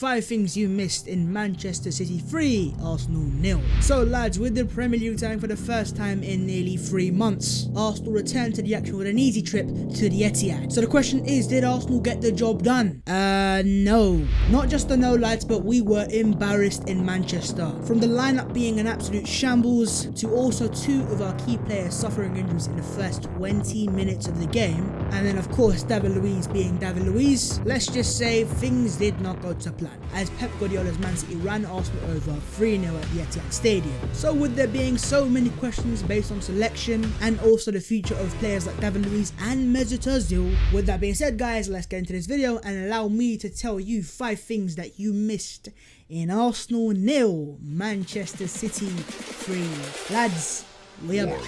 5 things you missed in Manchester City 3, Arsenal 0. So lads, with the Premier League returning for the first time in nearly 3 months, Arsenal returned to the action with an easy trip to the Etihad. So the question is, did Arsenal get the job done? No. Not just a no lads, but we were embarrassed in Manchester. From the lineup being an absolute shambles, to also 2 of our key players suffering injuries in the first 20 minutes of the game, and then of course David Luiz being David Luiz, let's just say things did not go to plan, as Pep Guardiola's Man City ran Arsenal over 3-0 at the Etihad Stadium. So with there being so many questions based on selection and also the future of players like David Luiz and Mesut Ozil, with that being said guys, let's get into this video and allow me to tell you 5 things that you missed in Arsenal 0, Manchester City 3. Lads, we are back.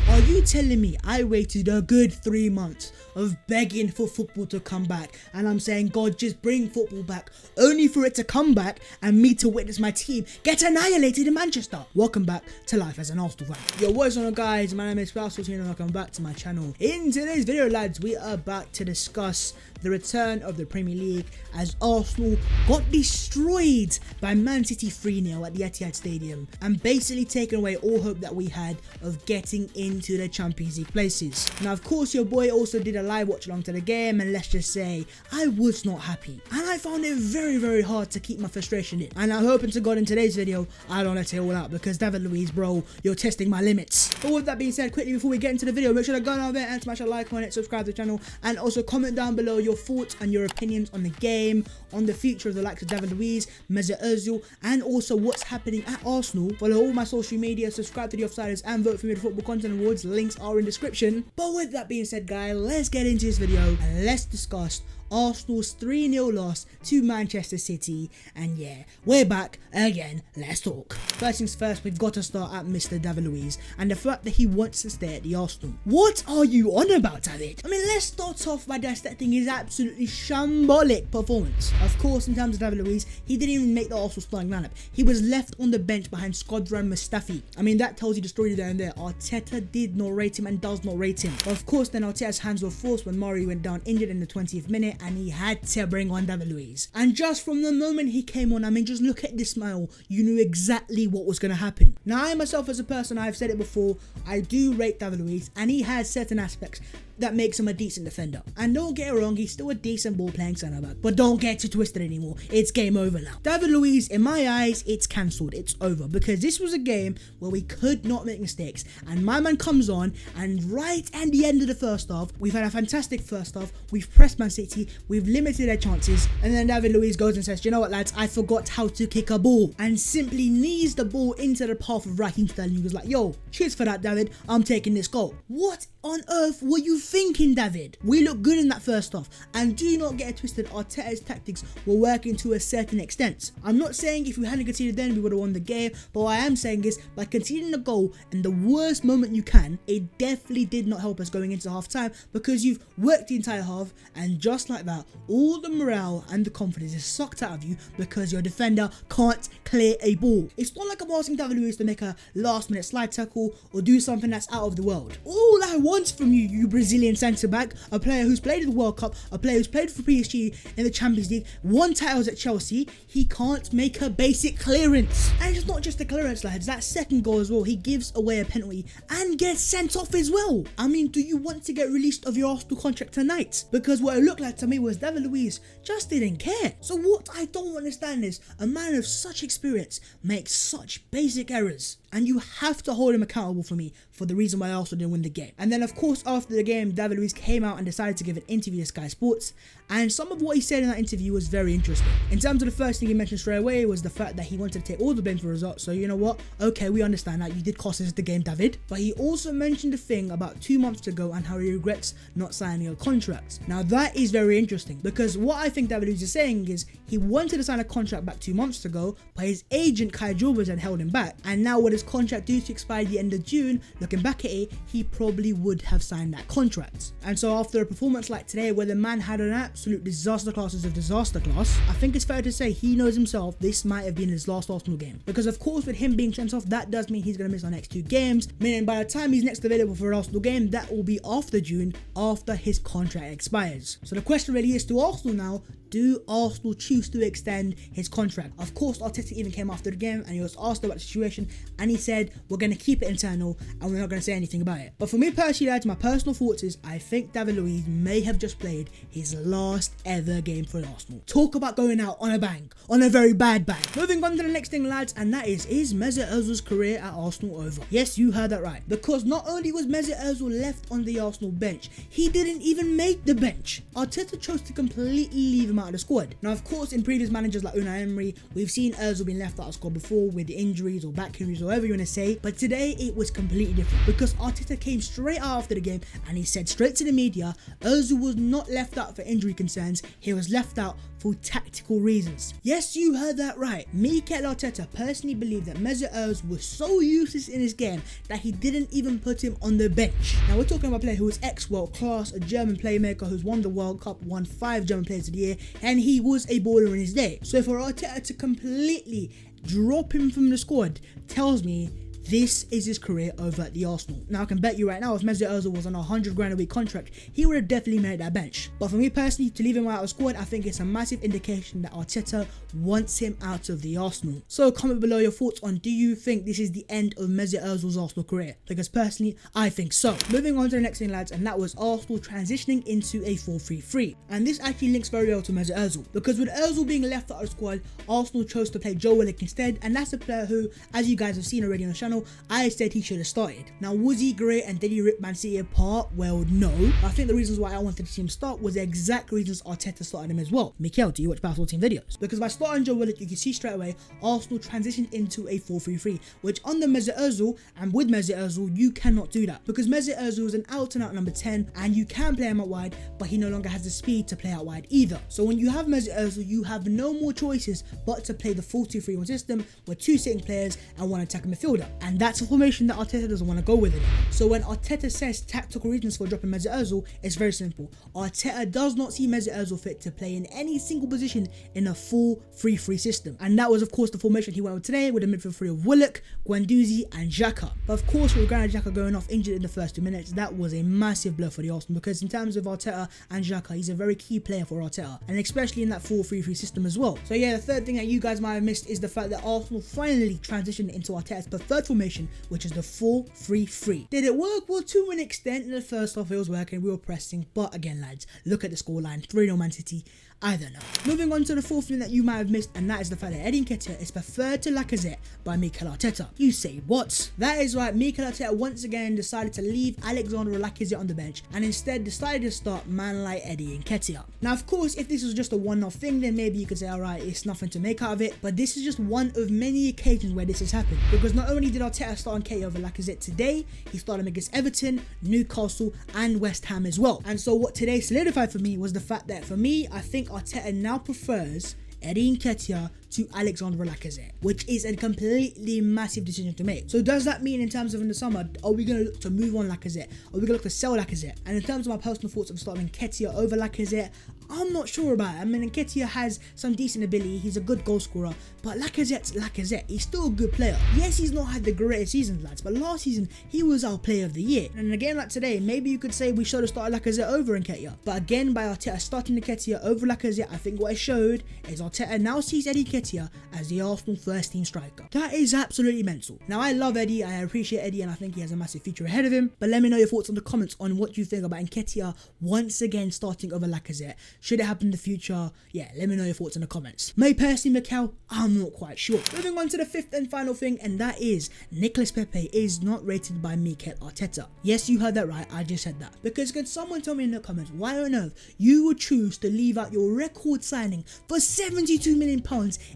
Are you telling me I waited a good 3 months of begging for football to come back, and I'm saying God just bring football back, only for it to come back and me to witness my team get annihilated in Manchester? Welcome back to life as an Arsenal fan. Yo, what is on guys, my name is Arsenal and welcome back to my channel. In today's video lads, we are back to discuss the return of the Premier League as Arsenal got destroyed by Man City 3-0 at the Etihad Stadium and basically taken away all hope that we had of getting into the Champions League places. Now of course your boy also did a live watch along to the game, and let's just say I was not happy and I found it very hard to keep my frustration in, and I'm hoping to God in today's video I don't let it all out, because David Luiz bro, you're testing my limits. But with that being said, quickly before we get into the video, make sure to go down there and smash a like on it, subscribe to the channel, and also comment down below your thoughts and your opinions on the game, on the future of the likes of David Luiz, Mesut Ozil, and also what's happening at Arsenal. Follow all my social media, subscribe to the Offsiders, and vote for me at the Football Content Awards. Links are in description. But with that being said guys, let's get into this video and let's discuss Arsenal's 3-0 loss to Manchester City. And yeah, we're back again, let's talk. First things first, we've got to start at Mr. David Luiz and the fact that he wants to stay at the Arsenal. What are you on about, David? I mean, let's start off by dissecting his absolutely shambolic performance. Of course, in terms of David Luiz, he didn't even make the Arsenal starting lineup. He was left on the bench behind Skodran Mustafi. I mean, that tells you the story there and there. Arteta did not rate him and does not rate him. But of course, then Arteta's hands were forced when Murray went down injured in the 20th minute, and he had to bring on David Luiz. And just from the moment he came on, I mean, just look at this smile, you knew exactly what was going to happen. Now, I myself as a person, I've said it before, I do rate David Luiz, and he has certain aspects that makes him a decent defender. And don't get it wrong, he's still a decent ball playing centre back, but don't get too twisted anymore. It's game over now. David Luiz, in my eyes, it's cancelled. It's over, because this was a game where we could not make mistakes, and my man comes on, and right at the end of the first half, we've had a fantastic first half, we've pressed Man City, we've limited their chances, and then David Luiz goes and says, you know what lads, I forgot how to kick a ball, and simply knees the ball into the path of Raheem Sterling. He was like, yo, cheers for that David, I'm taking this goal. What on earth were you thinking, David? We looked good in that first half, and do not get it twisted, Arteta's tactics were working to a certain extent. I'm not saying if we hadn't conceded then we would have won the game, but what I am saying is by conceding a goal in the worst moment you can, it definitely did not help us going into half time, because you've worked the entire half, and just like that, all the morale and the confidence is sucked out of you because your defender can't clear a ball. It's not like I'm asking David Luiz to make a last minute slide tackle or do something that's out of the world. All I want from you, you Brazilian centre back, a player who's played in the World Cup, a player who's played for PSG in the Champions League, won titles at Chelsea, he can't make a basic clearance. And it's not just a clearance lads, that second goal as well, he gives away a penalty and gets sent off as well. I mean, do you want to get released of your Arsenal contract tonight? Because what it looked like to me was David Luiz just didn't care. So what I don't understand is a man of such experience makes such basic errors, and you have to hold him accountable for me for the reason why Arsenal didn't win the game. And then of course after the game, David Luiz came out and decided to give an interview to Sky Sports, and some of what he said in that interview was very interesting. In terms of the first thing he mentioned straight away was the fact that he wanted to take all the blame for results. So you know what, okay, we understand that you did cost us the game, David. But he also mentioned the thing about 2 months ago and how he regrets not signing a contract. Now that is very interesting, because what I think David Luiz is saying is he wanted to sign a contract back 2 months ago, but his agent Kai Jorbas had held him back, and now what his contract due to expire at the end of June, looking back at it, he probably would have signed that contract. And so after a performance like today where the man had an absolute disaster class of disaster class, I think it's fair to say he knows himself this might have been his last Arsenal game. Because of course with him being sent off, that does mean he's going to miss our next 2 games, meaning by the time he's next available for an Arsenal game, that will be after June, after his contract expires. So the question really is to Arsenal now, do Arsenal choose to extend his contract? Of course, Arteta even came after the game and he was asked about the situation and he said, we're going to keep it internal and we're not going to say anything about it. But for me personally, lads, my personal thoughts is I think David Luiz may have just played his last ever game for Arsenal. Talk about going out on a bang, on a very bad bang. Moving on to the next thing, lads, and that is Mesut Ozil's career at Arsenal over? Yes, you heard that right. Because not only was Mesut Ozil left on the Arsenal bench, he didn't even make the bench. Arteta chose to completely leave him out of the squad. Now, of course, in previous managers like Unai Emery, we've seen Ozil being left out of the squad before with injuries or back injuries or whatever you want to say, but today it was completely different because Arteta came straight out after the game and he said straight to the media, Ozil was not left out for injury concerns, he was left out for tactical reasons. Yes, you heard that right. Mikel Arteta personally believed that Mesut Ozil was so useless in his game that he didn't even put him on the bench. Now, we're talking about a player who was ex-world class, a German playmaker who's won the World Cup, won 5 German Players of the Year, and he was a baller in his day. So for Arteta to completely drop him from the squad tells me this is his career over at the Arsenal. Now, I can bet you right now, if Mesut Ozil was on a 100 grand a week contract, he would have definitely made that bench. But for me personally, to leave him out of the squad, I think it's a massive indication that Arteta wants him out of the Arsenal. So comment below your thoughts on, do you think this is the end of Mesut Ozil's Arsenal career? Because personally, I think so. Moving on to the next thing, lads, and that was Arsenal transitioning into a 4-3-3. And this actually links very well to Mesut Ozil, because with Ozil being left out of the squad, Arsenal chose to play Joe Willock instead, and that's a player who, as you guys have seen already on the channel, I said he should have started. Now, was he great and did he rip Man City apart? Well, no. I think the reasons why I wanted to see him start was the exact reasons Arteta started him as well. Mikel, do you watch Basketball Team videos? Because by starting Joe Willock, you can see straight away Arsenal transitioned into a 4-3-3, which under Mesut Ozil and with Mesut Ozil, you cannot do that. Because Mesut Ozil is an out-and-out number 10 and you can play him out wide, but he no longer has the speed to play out wide either. So when you have Mesut Ozil, you have no more choices but to play the 4-2-3-1 system with 2 sitting players and 1 attacking midfielder. And that's a formation that Arteta doesn't want to go with it. So when Arteta says tactical reasons for dropping Mesut Ozil, it's very simple. Arteta does not see Mesut Ozil fit to play in any single position in a full 3-3 system. And that was of course the formation he went with today, with a midfield 3 of Willock, Guendouzi and Xhaka. But of course with Granit Xhaka going off injured in the first 2 minutes, that was a massive blow for the Arsenal, because in terms of Arteta and Xhaka, he's a very key player for Arteta, and especially in that 4-3-3 system as well. So yeah, the third thing that you guys might have missed is the fact that Arsenal finally transitioned into Arteta's preferred formation, which is the 4-3-3. Did it work? Well, to an extent. In the first half it was working, we were pressing, but again lads, look at the scoreline, 3-0 Man City. I don't know. Moving on to the fourth thing that you might have missed, and that is the fact that Eddie Nketiah is preferred to Lacazette by Mikel Arteta. You say what? That is right, Mikel Arteta once again decided to leave Alexander Lacazette on the bench and instead decided to start man like Eddie Nketiah. Now of course, if this was just a one-off thing, then maybe you could say alright, it's nothing to make out of it, but this is just one of many occasions where this has happened, because not only did Arteta start Nketiah over Lacazette today, he started him against Everton, Newcastle and West Ham as well. And so what today solidified for me was the fact that for me, I think Arteta now prefers Eddie Nketiah to Alexander Lacazette, which is a completely massive decision to make. So does that mean in terms of in the summer, are we going to look to move on Lacazette? Are we going to look to sell Lacazette? And in terms of my personal thoughts of starting Nketiah over Lacazette, I'm not sure about it. I mean, Nketiah has some decent ability, he's a good goal scorer, but Lacazette's Lacazette, he's still a good player. Yes, he's not had the greatest seasons, lads, but last season, he was our player of the year. And again, like today, maybe you could say we should have started Lacazette over Nketiah. But again, by Arteta starting Nketiah over Lacazette, I think what it showed is Arteta now sees Eddie Nketiah as the Arsenal first team striker. That is absolutely mental. Now, I love Eddie, I appreciate Eddie, and I think he has a massive future ahead of him. But let me know your thoughts on the comments on what you think about Nketiah once again starting over Lacazette. Should it happen in the future? Yeah, let me know your thoughts in the comments. Me personally, Mikel, I'm not quite sure. Moving on to the fifth and final thing, and that is Nicolas Pepe is not rated by Mikel Arteta. Yes, you heard that right, I just said that. Because can someone tell me in the comments why on earth you would choose to leave out your record signing for £72 million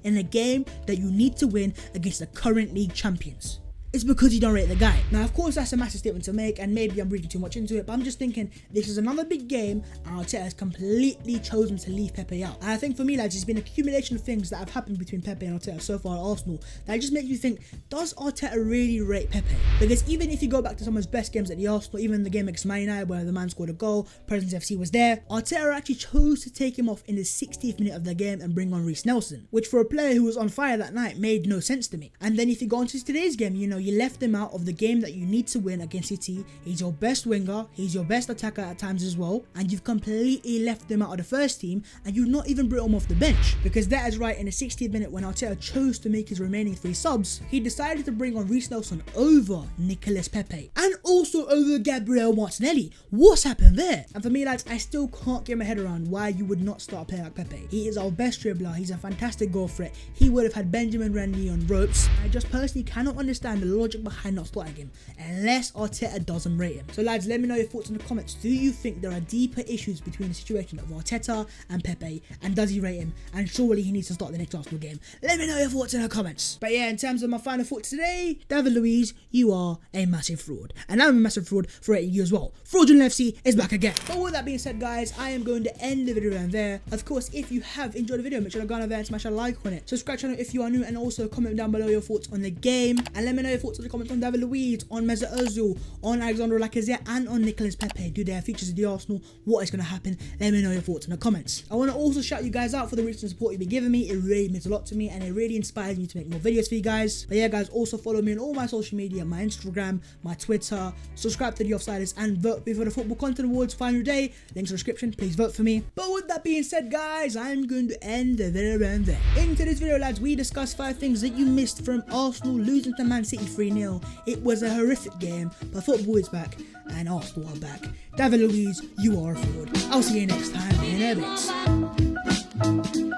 in a game that you need to win against the current league champions? it's because you don't rate the guy. Now, of course, that's a massive statement to make, and maybe I'm reading too much into it, but I'm just thinking this is another big game, and Arteta has completely chosen to leave Pepe out. And I think for me, lads, it's been an accumulation of things that have happened between Pepe and Arteta so far at Arsenal that just makes you think, does Arteta really rate Pepe? Because even if you go back to some of his best games at the Arsenal, even the game against Man United where the man scored a goal, Presence FC was there, Arteta actually chose to take him off in the 60th minute of the game and bring on Reece Nelson, which for a player who was on fire that night made no sense to me. And then if you go into today's game, you know, you left him out of the game that you need to win against City. He's your best winger, he's your best attacker at times as well, and you've completely left him out of the first team, and you've not even brought him off the bench. Because that is right, in the 60th minute when Arteta chose to make his remaining 3 subs, he decided to bring on Reece Nelson over Nicolas Pepe, and also over Gabriel Martinelli. What's happened there? And for me, lads, I still can't get my head around why you would not start a player like Pepe. He is our best dribbler, he's a fantastic goal threat, he would have had Benjamin Mendy on ropes. I just personally cannot understand the logic behind not starting him, unless Arteta doesn't rate him. So lads, let me know your thoughts in the comments. Do you think there are deeper issues between the situation of Arteta and Pepe, and does he rate him? And surely he needs to start the next Arsenal game. Let me know your thoughts in the comments. But yeah, in terms of my final thoughts today, David Luiz, you are a massive fraud, and I'm a massive fraud for rating you as well. Fraudulent FC is back again. But with that being said, guys, I am going to end the video around there. Of course, if you have enjoyed the video, make sure to go on there and smash a like on it. Subscribe to the channel if you are new, and also comment down below your thoughts on the game, and let me know your thoughts in the comments on David Luiz, on Mesut Ozil, on Alexandre Lacazette, and on Nicolas Pepe. Do they have features of the Arsenal? What is going to happen? Let me know your thoughts in the comments. I want to also shout you guys out for the recent support you've been giving me. It really means a lot to me, and it really inspires me to make more videos for you guys. But yeah, guys, also follow me on all my social media, my Instagram, my Twitter, subscribe to The Offsiders, and vote for the Football Content Awards final day. Links in the description, please vote for me. But with that being said, guys, I'm going to end the video around there. In today's video, lads, we discussed 5 things that you missed from Arsenal losing to Man City 3-0. It was a horrific game, but football is back, and Arsenal are back. David Luiz, you are a fraud. I'll see you next time in a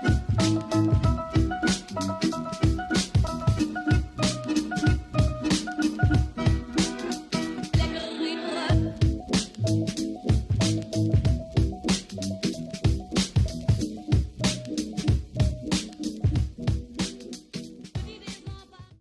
bit.